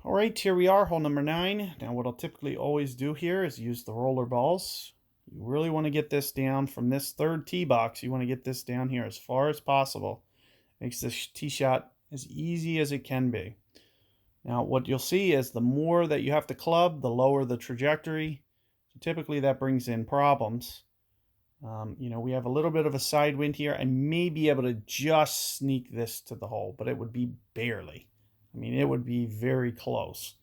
All right, here we are, hole number 9. Now what I'll typically always do here is use the roller balls. You really want to get this down from this third tee box. You want to get this down here as far as possible. Makes this tee shot as easy as it can be. Now what you'll see is the more that you have to club, the lower the trajectory. So typically that brings in problems. We have a little bit of a side wind here. I may be able to just sneak this to the hole, but it would be barely. I mean, it would be very close.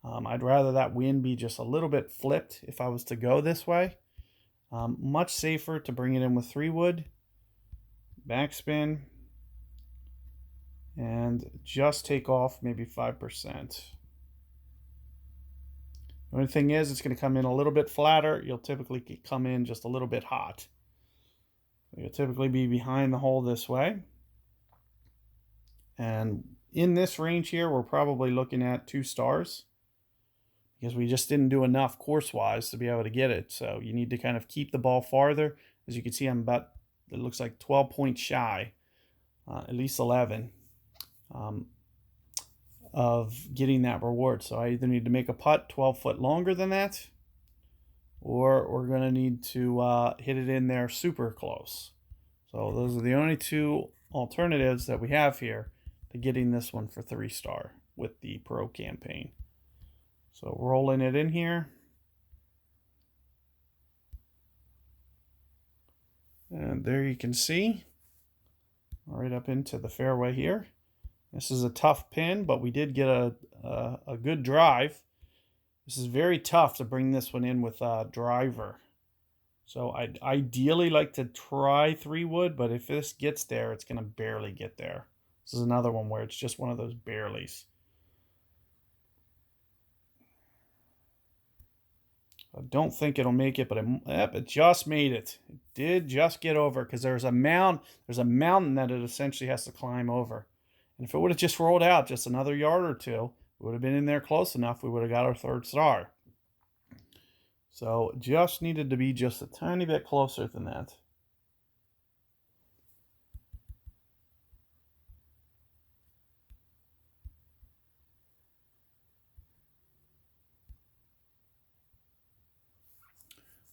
I'd rather that wind be just a little bit flipped if I was to go this way. Much safer to bring it in with 3-wood, backspin, and just take off maybe 5%. The only thing is, it's going to come in a little bit flatter. You'll typically come in just a little bit hot. You'll typically be behind the hole this way. And in this range here, we're probably looking at 2 stars because we just didn't do enough course-wise to be able to get it. So you need to kind of keep the ball farther. As you can see, I'm about, it looks like 12 points shy, at least 11, of getting that reward. So I either need to make a putt 12 foot longer than that, or we're going to need to hit it in there super close. So those are the only 2 alternatives that we have here to getting this one for 3-star with the pro campaign. So rolling it in here. And there you can see, right up into the fairway here. This is a tough pin, but we did get a good drive. This is very tough to bring this one in with a driver. So I'd ideally like to try 3-wood, but if this gets there, it's going to barely get there. This is another one where it's just one of those barelies. I don't think it'll make it, but it just made it. It did just get over because there's a mountain that it essentially has to climb over. And if it would have just rolled out just another yard or 2, it would have been in there close enough, we would have got our 3rd star. So just needed to be just a tiny bit closer than that.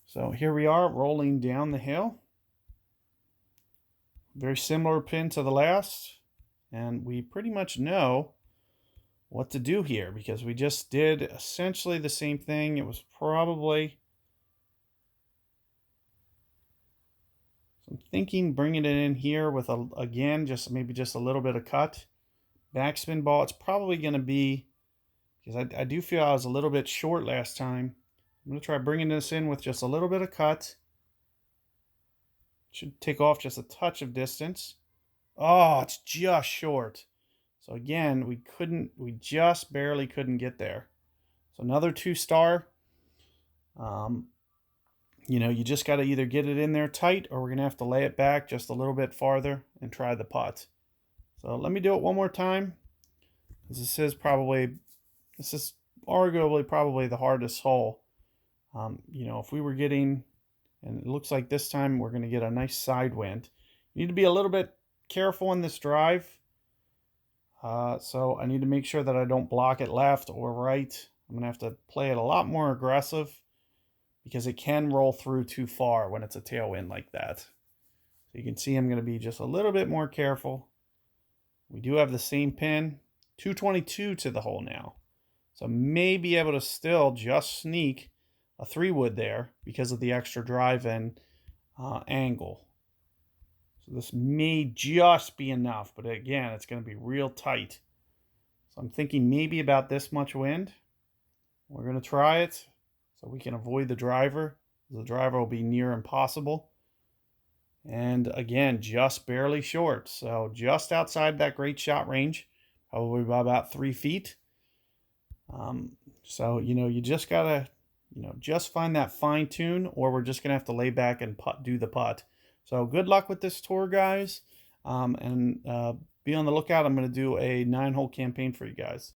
So here we are rolling down the hill. Very similar pin to the last. And we pretty much know what to do here because we just did essentially the same thing. It was probably, so I'm thinking bringing it in here with, again, just maybe just a little bit of cut. Backspin ball, it's probably going to be, because I do feel I was a little bit short last time. I'm going to try bringing this in with just a little bit of cut. Should take off just a touch of distance. Oh, it's just short. So again, we just barely couldn't get there. So another 2-star. You just got to either get it in there tight or we're going to have to lay it back just a little bit farther and try the putt. So let me do it one more time. This is arguably probably the hardest hole. If we were getting, and it looks like this time we're going to get a nice side wind. You need to be a little bit careful in this drive. So I need to make sure that I don't block it left or right. I'm going to have to play it a lot more aggressive because it can roll through too far when it's a tailwind like that. So you can see I'm going to be just a little bit more careful. We do have the same pin, 222 to the hole now. So may be able to still just sneak a 3-wood there because of the extra drive and angle. So this may just be enough, but again, it's going to be real tight. So I'm thinking maybe about this much wind. We're going to try it so we can avoid the driver. The driver will be near impossible. And again, just barely short. So just outside that great shot range, probably by about 3 feet. So, you just got to, just find that fine tune, or we're just going to have to lay back and do the putt. So good luck with this tour, guys. And be on the lookout. I'm going to do a 9-hole campaign for you guys.